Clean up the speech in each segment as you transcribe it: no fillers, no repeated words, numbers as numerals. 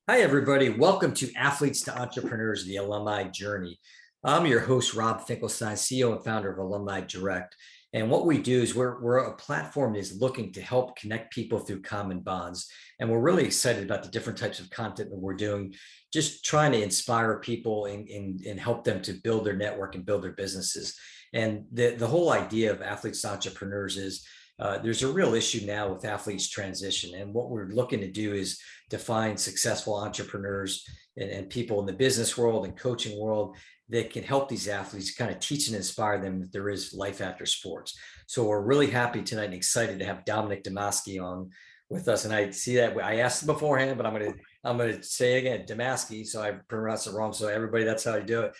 Hi, everybody. Welcome to Athletes to Entrepreneurs, the Alumni Journey. I'm your host, Rob Finkelstein, CEO and founder of Alumni Direct. And what we do is we're a platform that is looking to help connect people through common bonds. And we're really excited about the different types of content that we're doing, just trying to inspire people and help them to build their network and build their businesses. And the whole idea of Athletes to Entrepreneurs is there's a real issue now with athletes transition. And what we're looking to do is to find successful entrepreneurs and people in the business world and coaching world that can help these athletes kind of teach and inspire them that there is life after sports. So we're really happy tonight and excited to have Dominick Domasky on with us. And I see that I asked him beforehand, but I'm gonna say it again, Domasky. So I pronounced it wrong. So everybody, that's how I do it.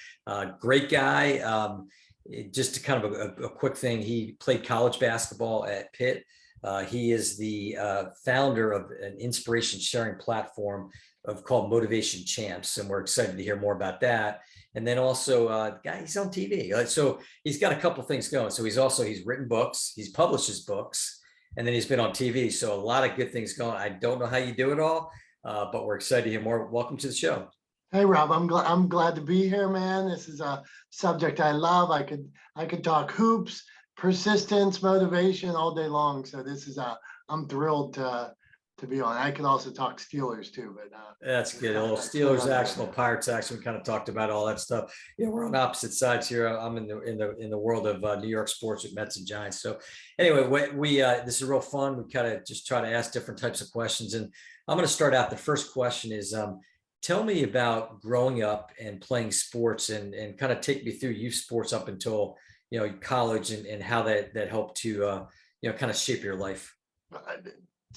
Great guy. Just kind of a quick thing. He played college basketball at Pitt. He is the founder of an inspiration sharing platform called Motivation Champs, and we're excited to hear more about that. And then also, guy, he's on TV, so he's got a couple things going. So he's written books, he's published his books, and then he's been on TV. So a lot of good things going. I don't know how you do it all, but we're excited to hear more. Welcome to the show. Hey Rob, I'm glad to be here, man. This is a subject I love. I could talk hoops, persistence, motivation all day long. So I'm thrilled to be on. I could also talk Steelers too, but That's good. A little Steelers action, a little Pirates action. We kind of talked about all that stuff. We're on opposite sides here. I'm in the world of New York sports with Mets and Giants. So anyway, we this is real fun. We kind of just try to ask different types of questions, and I'm going to start out. The first question is, tell me about growing up and playing sports, and kind of take me through youth sports up until college, and how that helped to kind of shape your life.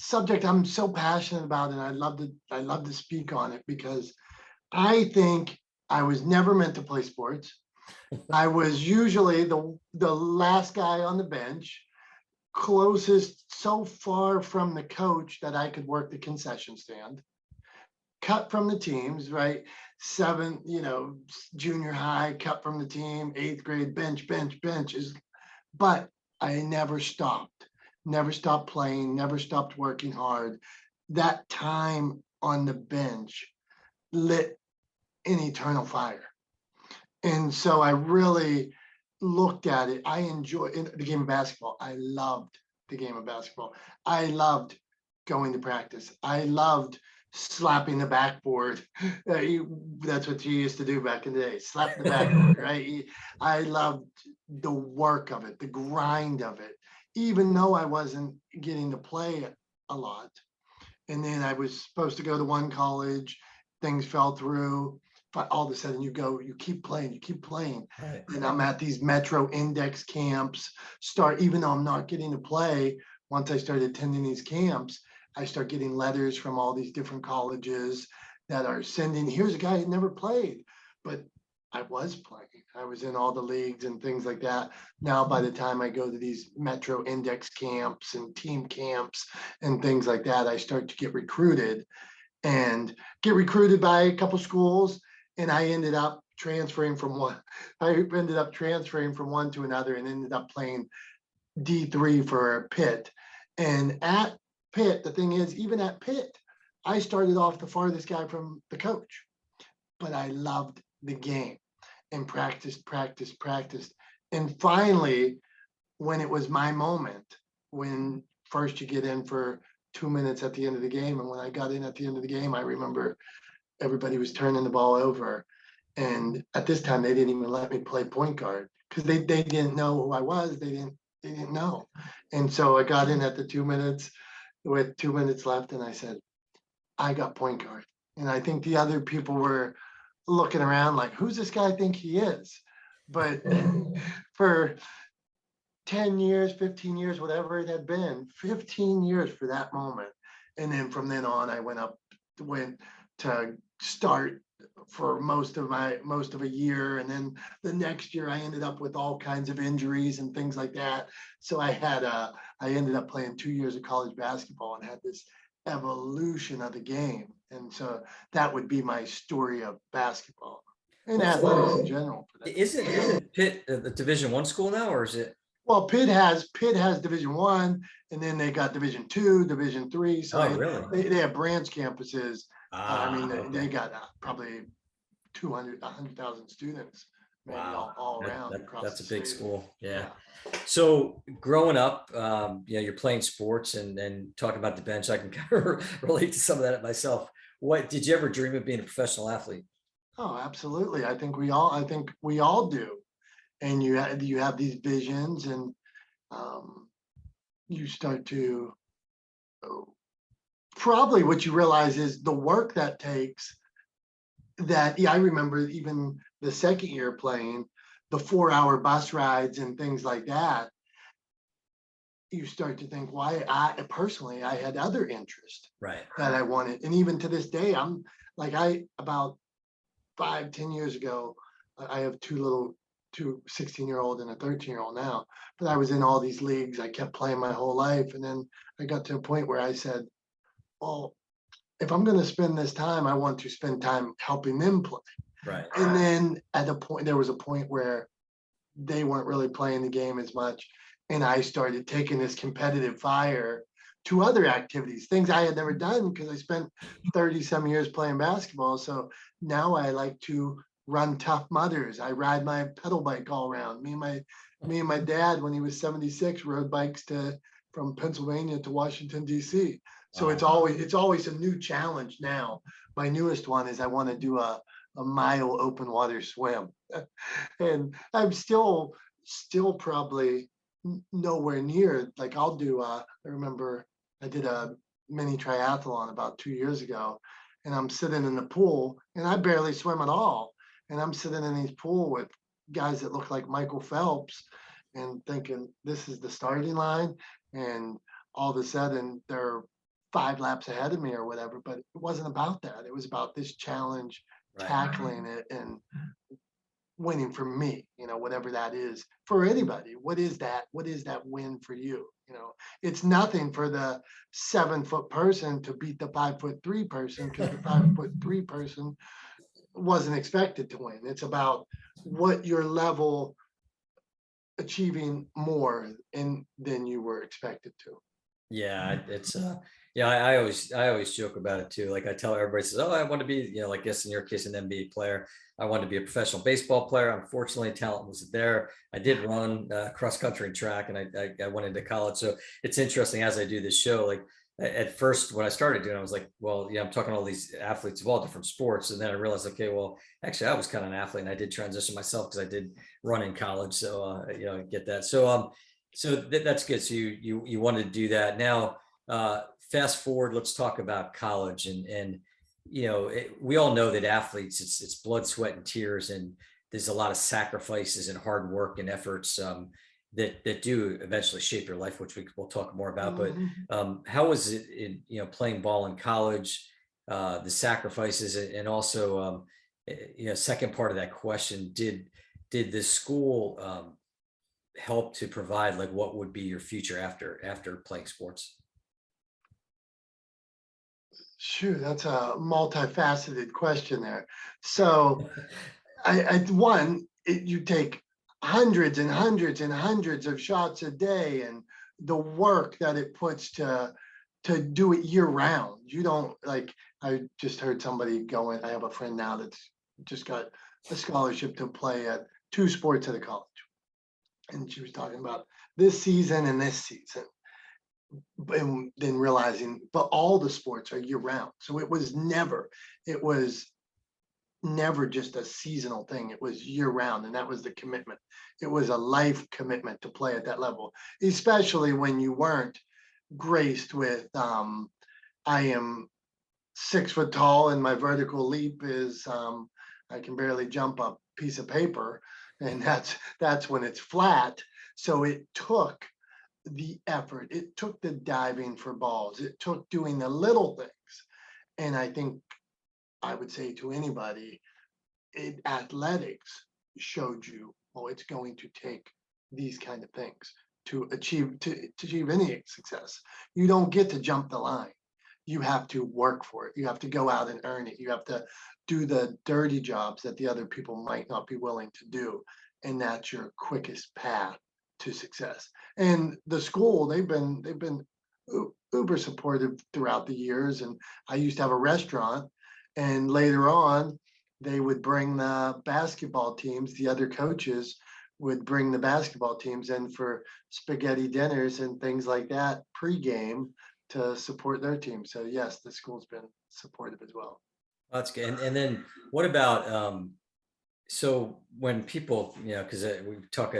Subject I'm so passionate about, and I love to speak on it because I think I was never meant to play sports. I was usually the last guy on the bench, closest so far from the coach that I could work the concession stand, cut from the teams, right? Junior high, cut from the team, 8th grade, benches. But I never stopped playing, never stopped working hard. That time on the bench lit an eternal fire. And so I really looked at it. I enjoyed the game of basketball. I loved the game of basketball. I loved going to practice. I loved slapping the backboard. That's what you used to do back in the day, slap the backboard, right? I loved the work of it, the grind of it, even though I wasn't getting to play a lot. And then I was supposed to go to one college, things fell through. But all of a sudden you keep playing. Right. And I'm at these Metro Index camps, even though I'm not getting to play, once I started attending these camps, I start getting letters from all these different colleges that are sending, here's a guy who never played, but I was playing. I was in all the leagues and things like that. Now, by the time I go to these Metro Index camps and team camps and things like that, I start to get recruited by a couple schools. And I ended up transferring from one to another and ended up playing D3 for Pitt. And at Pitt, the thing is, even at Pitt, I started off the farthest guy from the coach, but I loved the game and practiced. And finally, when it was my moment, when first you get in for 2 minutes at the end of the game, and when I got in at the end of the game, I remember everybody was turning the ball over. And at this time, they didn't even let me play point guard because they didn't know who I was. They didn't know. And so I got in at the 2 minutes with 2 minutes left, and I said, I got point guard. And I think the other people were looking around like, who's this guy think he is? But for 10 years, 15 years, whatever it had been, 15 years for that moment. And then from then on, I went to start for most of a year, and then the next year I ended up with all kinds of injuries and things like that. So I ended up playing 2 years of college basketball and had this evolution of the game. And so that would be my story of basketball and athletics in general. Isn't Pitt the Division I school now, or is it? Well, Pitt has Division 1, and then they got Division 2, Division 3. So Oh, really? they have branch campuses. I mean, they Okay. got probably 100,000 students, maybe Wow. all around across That's the a big state. school. Yeah. Yeah. So growing up, you're playing sports and talking about the bench. I can kind of relate to some of that myself. What did you ever dream of being a professional athlete? Oh, absolutely. I think we all do. And you have these visions, and um, you start to probably what you realize is the work that takes. That Yeah, I remember even the second year playing the 4-hour bus rides and things like that. You start to think, why I personally, I had other interests Right. that I wanted. And even to this day, I'm like, I about 5, 10 years ago, I have two 16-year-old and a 13-year-old now, but I was in all these leagues. I kept playing my whole life. And then I got to a point where I said, well, if I'm going to spend this time, I want to spend time helping them play. Right. And then there was a point where they weren't really playing the game as much. And I started taking this competitive fire to other activities, things I had never done because I spent 30 some years playing basketball. So now I like to run Tough Mudders. I ride my pedal bike all around. Me and my dad, when he was 76, rode bikes from Pennsylvania to Washington, D.C. So it's Wow. always a new challenge now. My newest one is I want to do a mile open water swim. And I'm still probably nowhere near, like I remember I did a mini triathlon about 2 years ago, and I'm sitting in the pool and I barely swim at all. And I'm sitting in these pool with guys that look like Michael Phelps and thinking this is the starting line. And all of a sudden they're 5 laps ahead of me or whatever. But it wasn't about that. It was about this challenge, Right. tackling it and winning for me, whatever that is for anybody. What is that? What is that win for you? It's nothing for the 7-foot person to beat the 5'3" person, because the 5'3" person wasn't expected to win. It's about what your level achieving more than you were expected to. Yeah, it's yeah, I always joke about it too. Like I tell everybody says, "Oh, I want to be, like guess in your case, an NBA player. I wanted to be a professional baseball player. Unfortunately, talent wasn't there. I did run cross country and track, and I went into college. So it's interesting as I do this show. Like at first, when I started doing, it, I was like, well, yeah, I'm talking to all these athletes of all different sports, and then I realized, okay, well, actually, I was kind of an athlete, and I did transition myself because I did run in college. So I get that. So that's good. So you wanted to do that. Now, fast forward. Let's talk about college, and we all know that athletes, it's blood, sweat, and tears, and there's a lot of sacrifices and hard work and efforts that do eventually shape your life, which we'll talk more about. But Mhm. how was it in playing ball in college, the sacrifices, and also second part of that question, did the school help to provide like what would be your future after playing sports? Sure, that's a multifaceted question there. So you take hundreds and hundreds and hundreds of shots a day, and the work that it puts to do it year round. You don't like. I just heard somebody going. I have a friend now that's just got a scholarship to play at 2 sports at a college, and she was talking about this season and this season, and then realizing, but all the sports are year round. So it was never just a seasonal thing. It was year round, and that was the commitment. It was a life commitment to play at that level, especially when you weren't graced with I am 6 foot tall and my vertical leap is I can barely jump a piece of paper, and that's when it's flat. So it took the effort, it took the diving for balls, it took doing the little things. And I think I would say to anybody, athletics showed you, oh, it's going to take these kind of things to achieve any success. You don't get to jump the line. You have to work for it. You have to go out and earn it. You have to do the dirty jobs that the other people might not be willing to do. And that's your quickest path to success. And the school, they've been uber supportive throughout the years. And I used to have a restaurant, and later on, they would bring the basketball teams, the other coaches would bring the basketball teams in for spaghetti dinners and things like that pregame to support their team. So yes, the school's been supportive as well. That's good. And then what about so when people, because we talk,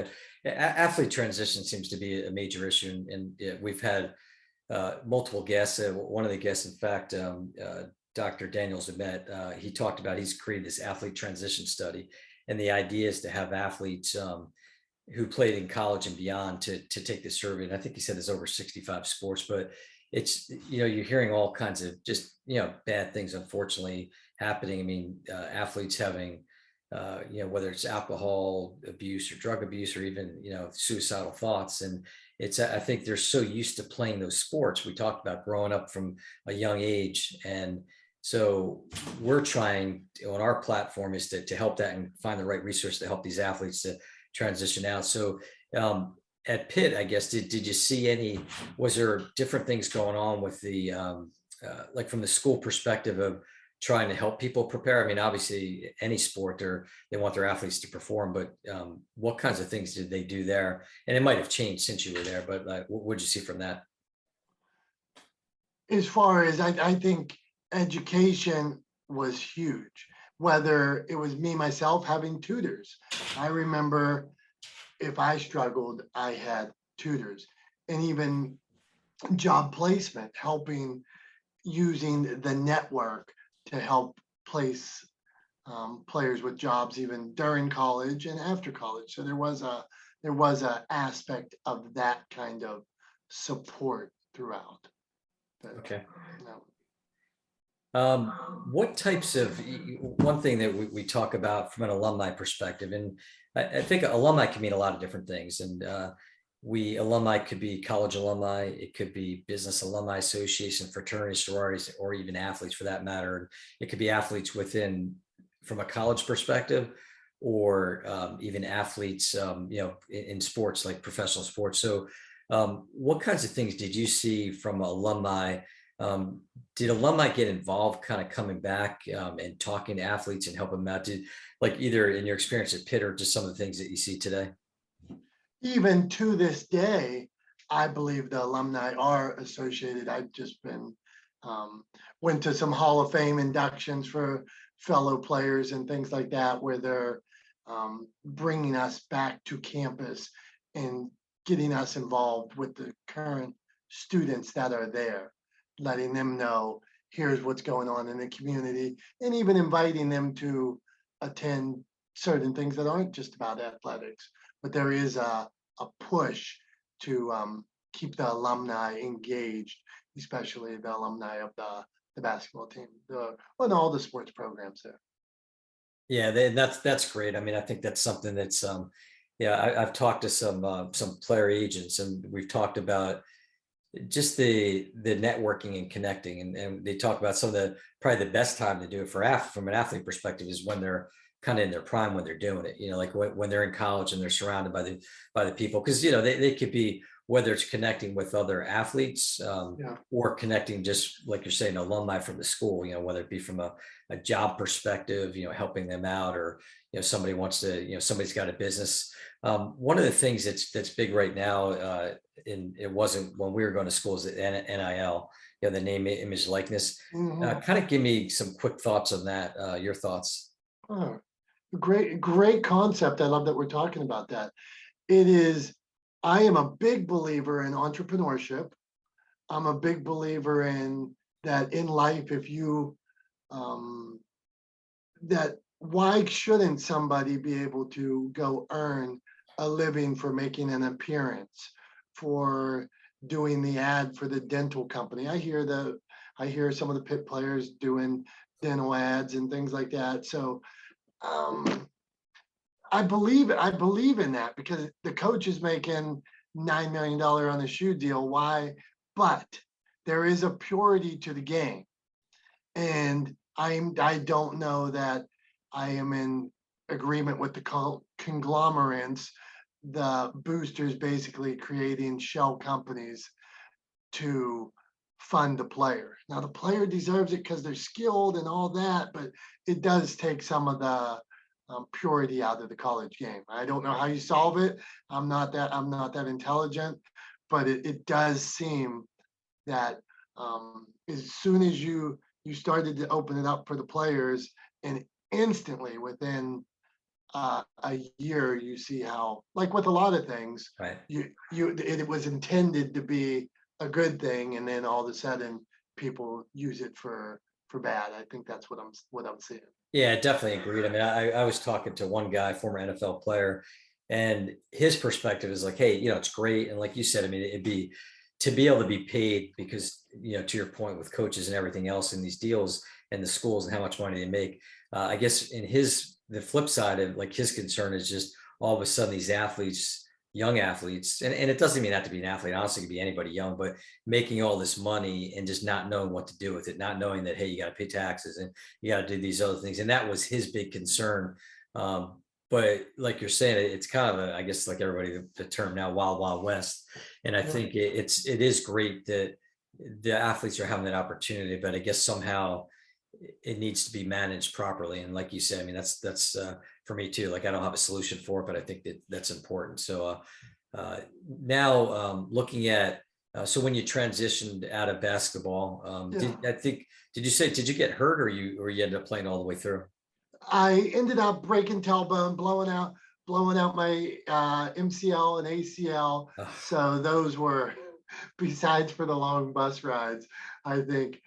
athlete transition seems to be a major issue, and we've had multiple guests. One of the guests, in fact, Dr. Daniel Zemet, he talked about, he's created this athlete transition study, and the idea is to have athletes who played in college and beyond to take the survey. And I think he said there's over 65 sports, but it's, you're hearing all kinds of just, bad things, unfortunately, happening. I mean, athletes having, whether it's alcohol abuse or drug abuse, or even, suicidal thoughts. And it's, I think they're so used to playing those sports. We talked about growing up from a young age. And so we're trying on our platform is to help that and find the right resource to help these athletes to transition out. So at Pitt, I guess, did you see any, was there different things going on with the, like from the school perspective of trying to help people prepare? I mean, obviously any sport they want their athletes to perform, but what kinds of things did they do there? And it might've changed since you were there, but what did you see from that? As far as I think education was huge, whether it was me, myself having tutors. I remember if I struggled, I had tutors, and even job placement, helping using the network to help place players with jobs even during college and after college. So there was a aspect of that kind of support throughout. But, Okay. no. What types of, one thing that we talk about from an alumni perspective, and I think alumni can mean a lot of different things. And alumni could be college alumni, it could be business alumni association, fraternities, sororities, or even athletes for that matter. And it could be athletes within, from a college perspective, or even athletes, in sports, like professional sports. So what kinds of things did you see from alumni? Did alumni get involved kind of coming back and talking to athletes and helping them out? Did, like, either in your experience at Pitt or just some of the things that you see today? Even to this day, I believe the alumni are associated. I've just been, went to some Hall of Fame inductions for fellow players and things like that, where they're bringing us back to campus and getting us involved with the current students that are there, letting them know here's what's going on in the community, and even inviting them to attend certain things that aren't just about athletics. But there is a push to keep the alumni engaged, especially the alumni of the basketball team, and all the sports programs there. Yeah, that's great. I mean, I think that's something that's I've talked to some player agents, and we've talked about just the networking and connecting, and they talk about some of the, probably the best time to do it from an athlete perspective is when they're kind of in their prime, when they're doing it, like when they're in college and they're surrounded by the people, because they could be, whether it's connecting with other athletes, or connecting, just like you're saying, alumni from the school, whether it be from a job perspective, helping them out, or somebody wants to, somebody's got a business. One of the things that's big right now, and it wasn't when we were going to school, is the NIL, the name, image, likeness. Kind of give me some quick thoughts on that. Your thoughts. Oh, great concept. I love that we're talking about that. I am a big believer in entrepreneurship. I'm a big believer in that in life, if you, that why shouldn't somebody be able to go earn a living for making an appearance, for doing the ad for the dental company? I hear some of the Pitt players doing dental ads and things like that. So I believe in that, because the coach is making $9 million on a shoe deal. Why? But there is a purity to the game, and I don't know that I am in agreement with the conglomerates the boosters basically creating shell companies to fund the player. Now the player deserves it because they're skilled and all that, but it does take some of the purity out of the college game. I don't know how you solve it. I'm not that intelligent, but it does seem that as soon as you started to open it up for the players, and instantly within a year, you see how, like with a lot of things, Right. it was intended to be a good thing, and then all of a sudden people use it for bad. I think that's what I'm seeing. Yeah, definitely agreed. I mean, I was talking to one guy, former NFL player, and his perspective is like, hey, it's great. And like you said, I mean, it'd be to be able to be paid because, to your point with coaches and everything else in these deals and the schools and how much money they make. I guess the flip side of like his concern is just all of a sudden these athletes, young athletes, and it doesn't mean that to be an athlete. Honestly, it could be anybody young, but making all this money and just not knowing what to do with it, not knowing that, hey, you got to pay taxes and you got to do these other things. And that was his big concern. But like you're saying, it's kind of I guess like everybody, the term now, wild, wild west. And I think it is great that the athletes are having that opportunity, but I guess somehow it needs to be managed properly. And like you said, I mean, that's for me too. Like I don't have a solution for it, but I think that's important. So now looking at so when you transitioned out of basketball, did you get hurt or you ended up playing all the way through? I ended up breaking tailbone, blowing out my MCL and ACL. Ugh. So those were, besides for the long bus rides, I think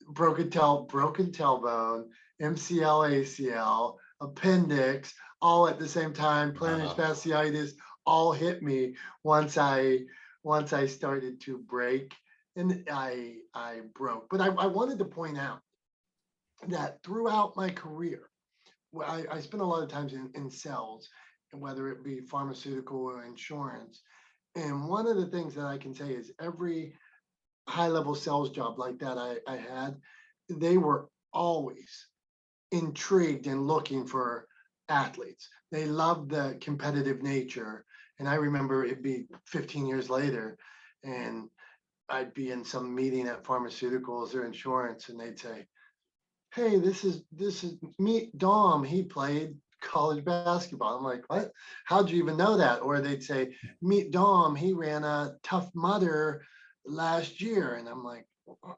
broken tailbone, MCL, ACL, appendix, all at the same time. Plantar fasciitis all hit me once I started to break, and I broke. But I wanted to point out that throughout my career, I spent a lot of times in sales, and whether it be pharmaceutical or insurance. And one of the things that I can say is every high level sales job like that I had, they were always intrigued and looking for athletes. They loved the competitive nature. And I remember it'd be 15 years later, and I'd be in some meeting at pharmaceuticals or insurance, and they'd say, hey, this is meet Dom. He played college basketball. I'm like, what? How'd you even know that? Or they'd say, meet Dom. He ran a Tough Mudder last year. And I'm like, well,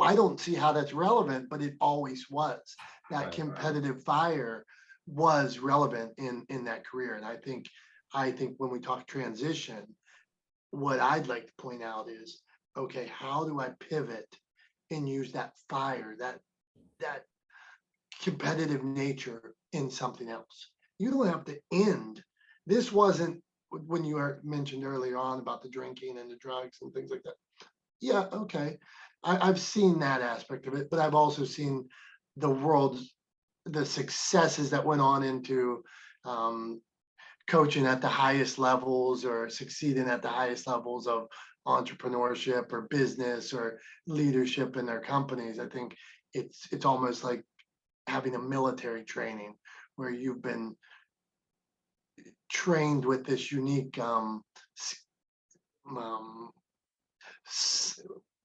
I don't see how that's relevant, but it always was. That competitive fire was relevant in that career. And I think when we talk transition, what I'd like to point out is, okay, how do I pivot and use that fire, that competitive nature in something else? You don't have to end. This wasn't when you were mentioned earlier on about the drinking and the drugs and things like that. Yeah, okay. I've seen that aspect of it, but I've also seen the successes that went on into coaching at the highest levels or succeeding at the highest levels of entrepreneurship or business or leadership in their companies. I think it's almost like having a military training where you've been trained with this unique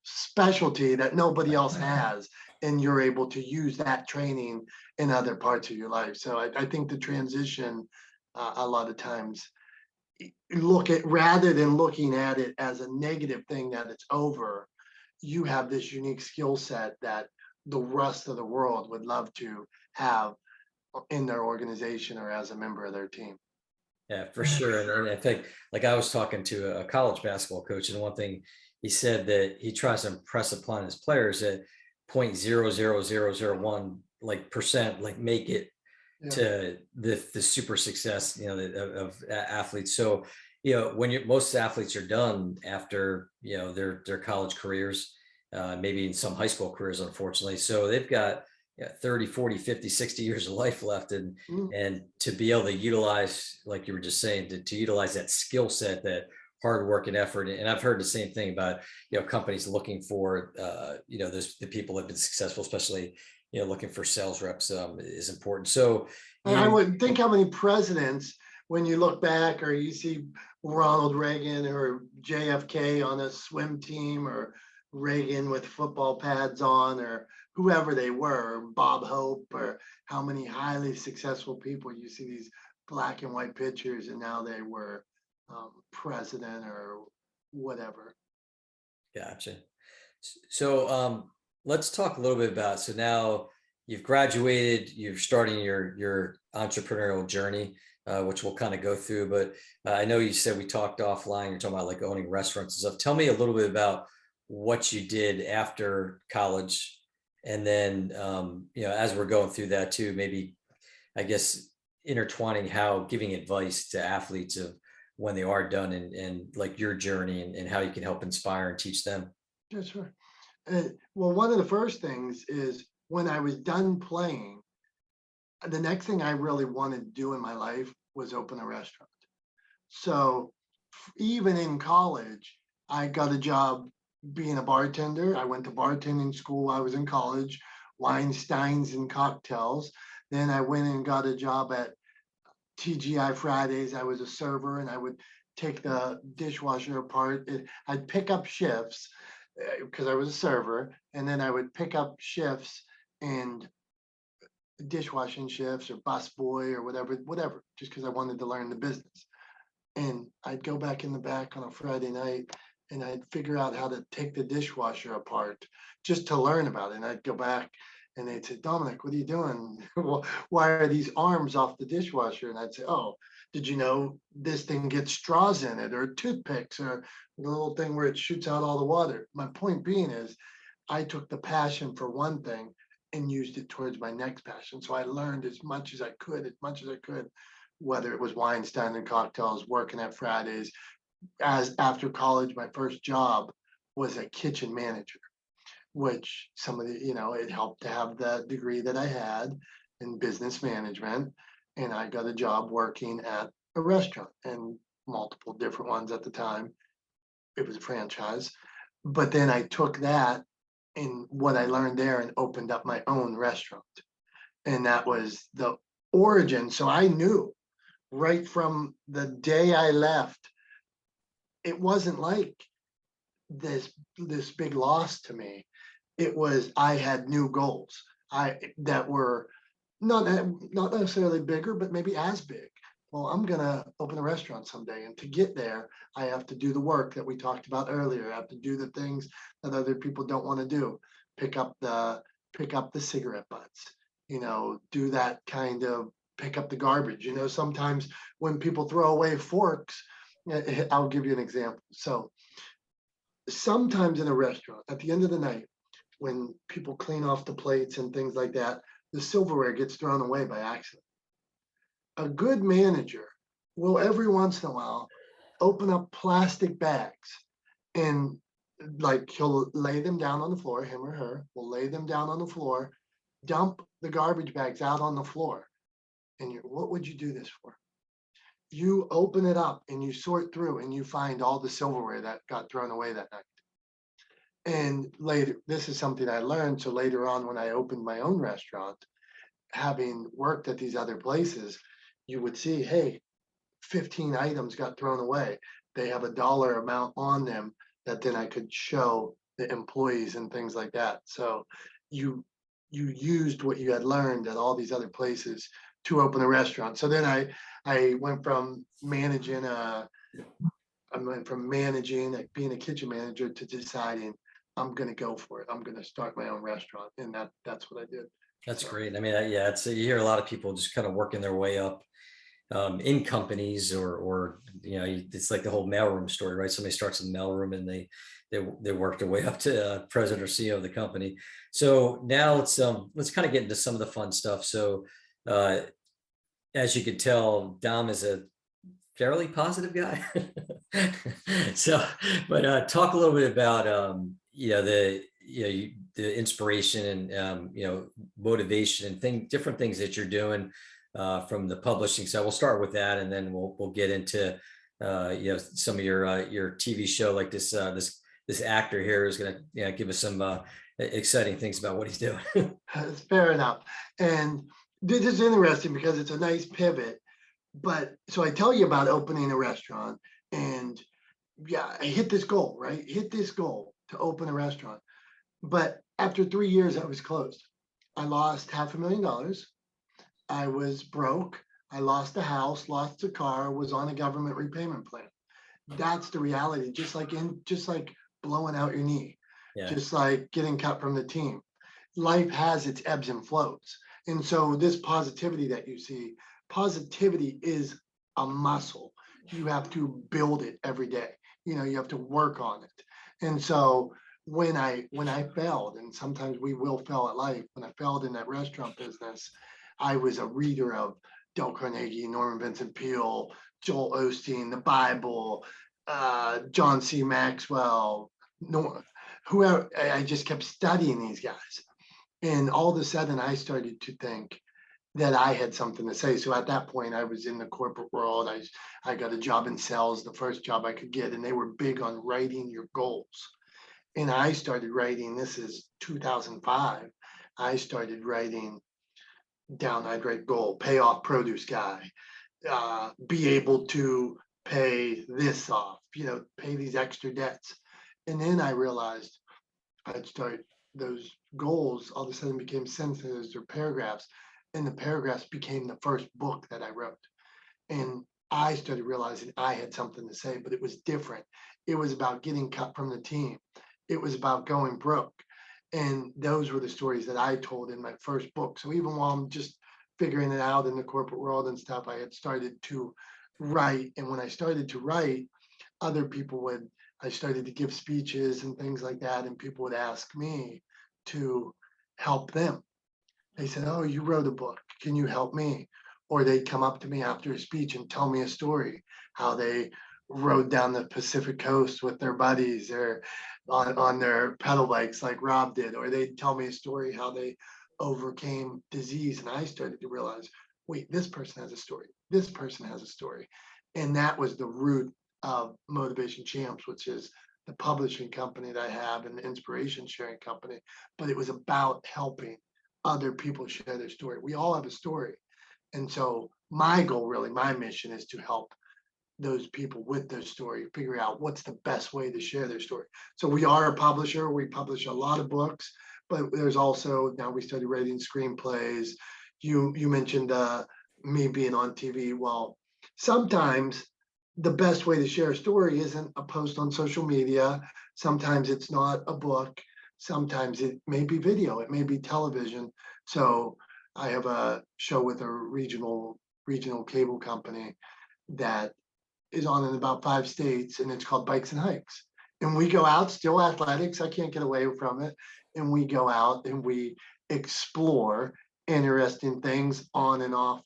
specialty that nobody else has, and you're able to use that training in other parts of your life. So I think the transition, a lot of times, rather than looking at it as a negative thing that it's over, you have this unique skill set that the rest of the world would love to have in their organization or as a member of their team. Yeah, for sure. And I think, like I was talking to a college basketball coach, and one thing he said that he tries to impress upon his players at 0.00001 like percent, like make it to the super success, of athletes. So, when most athletes are done after, their college careers, maybe in some high school careers, unfortunately. So they've got 30, 40, 50, 60 years of life left. And to be able to utilize, like you were just saying, to utilize that skill set, that hard work and effort. And I've heard the same thing about, companies looking for, the people that have been successful, especially, looking for sales reps is important. So I would think how many presidents when you look back or you see Ronald Reagan or JFK on a swim team, or Reagan with football pads on, or whoever they were, or Bob Hope, or how many highly successful people you see these black and white pictures, and now they were president or whatever. Gotcha. So let's talk a little bit about, so now you've graduated, you're starting your entrepreneurial journey, which we'll kind of go through. But I know you said, we talked offline, you're talking about like owning restaurants and stuff. Tell me a little bit about what you did after college. And then, as we're going through that too, maybe, I guess, intertwining how giving advice to athletes of when they are done, and like your journey, and how you can help inspire and teach them. Yeah, sure. Well, one of the first things is when I was done playing, the next thing I really wanted to do in my life was open a restaurant. So even in college, I got a job being a bartender. I went to bartending school while I was in college, wine steins and cocktails. Then I went and got a job at TGI Fridays. I was a server, and I would take the dishwasher apart. I'd pick up shifts because I was a server, and then I would pick up shifts and dishwashing shifts or busboy or whatever, just because I wanted to learn the business. And I'd go back in the back on a Friday night, and I'd figure out how to take the dishwasher apart just to learn about it. And I'd go back, and they'd say, Dominick, what are you doing? Why are these arms off the dishwasher? And I'd say, oh, did you know this thing gets straws in it, or toothpicks, or the little thing where it shoots out all the water? My point being is, I took the passion for one thing and used it towards my next passion. So I learned as much as I could, whether it was wine stand and cocktails, working at Fridays. As after college, my first job was a kitchen manager, which it helped to have the degree that I had in business management. And I got a job working at a restaurant, and multiple different ones at the time. It was a franchise. But then I took that and what I learned there and opened up my own restaurant. And that was the origin. So I knew right from the day I left, it wasn't like this big loss to me. It was, I had new goals that were not necessarily bigger, but maybe as big. Well, I'm gonna open a restaurant someday, and to get there, I have to do the work that we talked about earlier. I have to do the things that other people don't want to do. Pick up the cigarette butts. Do that kind of pick up the garbage. Sometimes when people throw away forks, I'll give you an example. So sometimes in a restaurant, at the end of the night, when people clean off the plates and things like that, the silverware gets thrown away by accident. A good manager will every once in a while open up plastic bags, and like he'll lay them down on the floor, him or her will lay them down on the floor, dump the garbage bags out on the floor. And what would you do this for? You open it up and you sort through and you find all the silverware that got thrown away that night. And later, this is something I learned. So later on, when I opened my own restaurant, having worked at these other places, you would see, hey, 15 items got thrown away. They have a dollar amount on them that then I could show the employees and things like that. So you used what you had learned at all these other places to open a restaurant. So then I went from managing being a kitchen manager to deciding I'm going to go for it. I'm going to start my own restaurant, and that's what I did. That's great. I mean, you hear a lot of people just kind of working their way up in companies, or it's like the whole mailroom story, right? Somebody starts in the mailroom and they work their way up to president or CEO of the company. So now let's kind of get into some of the fun stuff. So as you could tell, Dom is a fairly positive guy. So, but talk a little bit about the inspiration and motivation and different things that you're doing from the publishing. So we'll start with that, and then we'll get into some of your TV show. Like this actor here is going to give us some exciting things about what he's doing. Fair enough. And this is interesting because it's a nice pivot. But so I tell you about opening a restaurant, and yeah, I hit this goal, right? Hit this goal to open a restaurant. But after 3 years, I was closed. I lost $500,000. I was broke. I lost a house, lost a car, was on a government repayment plan. That's the reality. Just like blowing out your knee, Yeah. just like getting cut from the team. Life has its ebbs and flows. And so this positivity that you see, positivity is a muscle. You have to build it every day. You have to work on it. And so when I failed, and sometimes we will fail at life, when I failed in that restaurant business, I was a reader of Dale Carnegie, Norman Vincent Peale, Joel Osteen, the Bible, John C. Maxwell, no, whoever. I just kept studying these guys. And all of a sudden, I started to think that I had something to say. So at that point, I was in the corporate world. I got a job in sales, the first job I could get, and they were big on writing your goals. And I started writing, this is 2005. I started writing down, I'd write goal, pay off produce guy, be able to pay this off, pay these extra debts. And then I realized I'd start those goals all of a sudden became sentences or paragraphs, and the paragraphs became the first book that I wrote. And I started realizing I had something to say, but it was different. It was about getting cut from the team. It was about going broke. And those were the stories that I told in my first book. So even while I'm just figuring it out in the corporate world and stuff, I had started to write. And when I started to write, other people would, I started to give speeches and things like that, and people would ask me to help them. They said, "Oh, you wrote a book. Can you help me?" Or they'd come up to me after a speech and tell me a story, how they rode down the Pacific coast with their buddies or on their pedal bikes like Rob did, or they'd tell me a story how they overcame disease. And I started to realize, wait, this person has a story. This person has a story. And that was the root of Motivation Champs, which is the publishing company that I have and the inspiration sharing company. But it was about helping other people share their story. We all have a story. And so my goal, really, my mission is to help those people with their story figure out what's the best way to share their story. So we are a publisher. We publish a lot of books, but there's also, now we started writing screenplays. You mentioned me being on TV. Well, sometimes the best way to share a story isn't a post on social media. Sometimes it's not a book. Sometimes it may be video, it may be television. So I have a show with a regional cable company that is on in about 5 states, and it's called Bikes and Hikes. And we go out, still athletics, I can't get away from it. And we go out and we explore interesting things on and off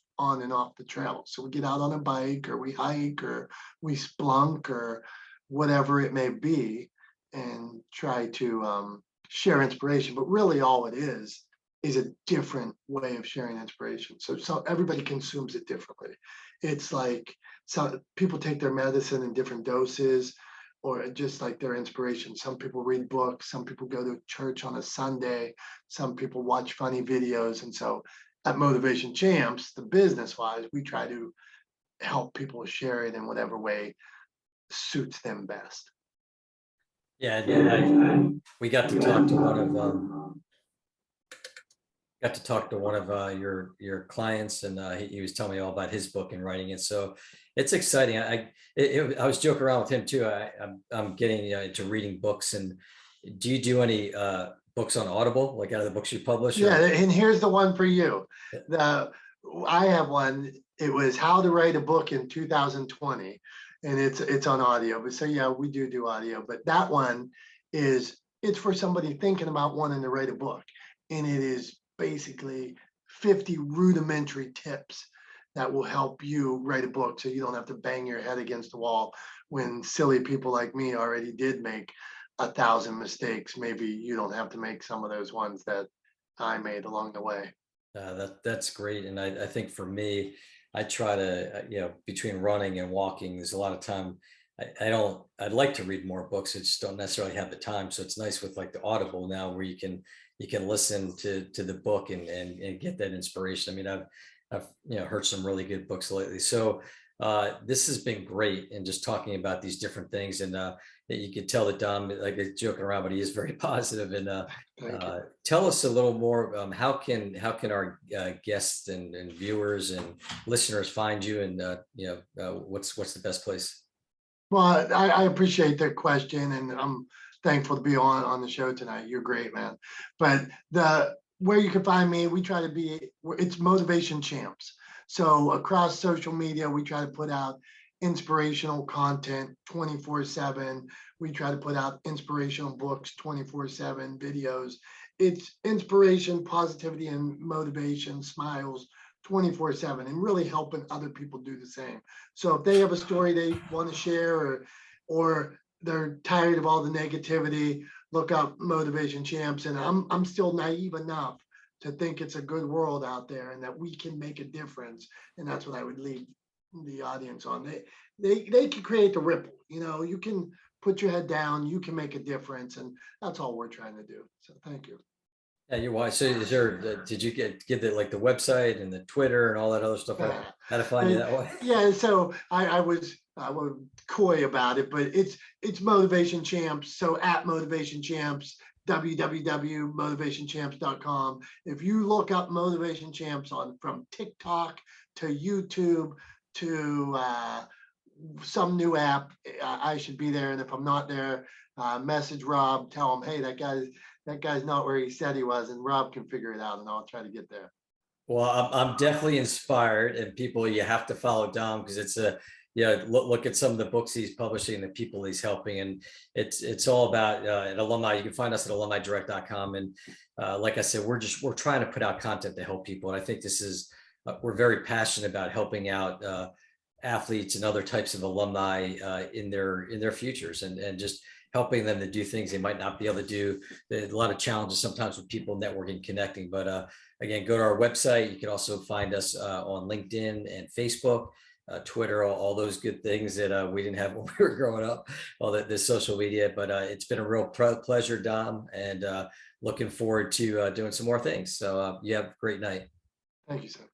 the trail. So we get out on a bike, or we hike, or we splunk, or whatever it may be, and try to share inspiration. But really all it is a different way of sharing inspiration. So everybody consumes it differently. It's like some people take their medicine in different doses, or just like their inspiration. Some people read books, some people go to church on a Sunday, some people watch funny videos. And so at Motivation Champs, the business wise, we try to help people share it in whatever way suits them best. Yeah, we got to talk to one of your clients, and he was telling me all about his book and writing it. So it's exciting. I was joking around with him too. I'm getting into reading books. And do you do any books on Audible, like out of the books you publish? Yeah, and here's the one for you. I have one. It was How to Write a Book in 2020, and it's on audio. But so yeah, we do audio. But that one it's for somebody thinking about wanting to write a book, and it is basically 50 rudimentary tips that will help you write a book, so you don't have to bang your head against the wall when silly people like me already did make 1,000 mistakes. Maybe you don't have to make some of those ones that I made along the way. That's great. And I think for me, I try to, between running and walking, there's a lot of time. I'd like to read more books. I just don't necessarily have the time. So it's nice with like the Audible now, where you can listen to the book and get that inspiration. I mean, I've heard some really good books lately. So this has been great, and just talking about these different things, and that you could tell that Dom, like, is joking around, but he is very positive. And Thank you. tell us a little more. How can our guests and viewers and listeners find you? And what's the best place? Well, I appreciate the question, and I'm thankful to be on the show tonight. You're great, man. But the where you can find me, we try to be, it's Motivation Champs. So across social media, we try to put out inspirational content 24/7. We try to put out inspirational books 24/7, videos. It's inspiration, positivity, and motivation, smiles 24/7, and really helping other people do the same. So if they have a story they want to share, or they're tired of all the negativity, look up Motivation Champs. And I'm still naive enough to think it's a good world out there and that we can make a difference. And that's what I would leave the audience on. They can create the ripple. You can put your head down, you can make a difference, and that's all we're trying to do. So thank you. Yeah, you're wise. So is there, did you get the, like, the website and the Twitter and all that other stuff? How to find you that way? Yeah, so I was coy about it, but it's Motivation Champs. So at Motivation Champs, www.motivationchamps.com. If you look up Motivation Champs from TikTok to YouTube to some new app, I should be there. And if I'm not there, message Rob, tell him, hey, that guy's not where he said he was, and Rob can figure it out, and I'll try to get there. Well, I'm definitely inspired, and people, you have to follow Dom, because it's look at some of the books he's publishing, the people he's helping, and it's all about an alumni. You can find us at alumnidirect.com. And like I said, we're trying to put out content to help people. And I think this is, we're very passionate about helping out athletes and other types of alumni in their futures, and just helping them to do things they might not be able to do. There's a lot of challenges sometimes with people networking, connecting. But again, go to our website. You can also find us on LinkedIn and Facebook, Twitter, all those good things that we didn't have when we were growing up, all the social media. But it's been a real pleasure, Dom, and looking forward to doing some more things. So you have a great night. Thank you, sir.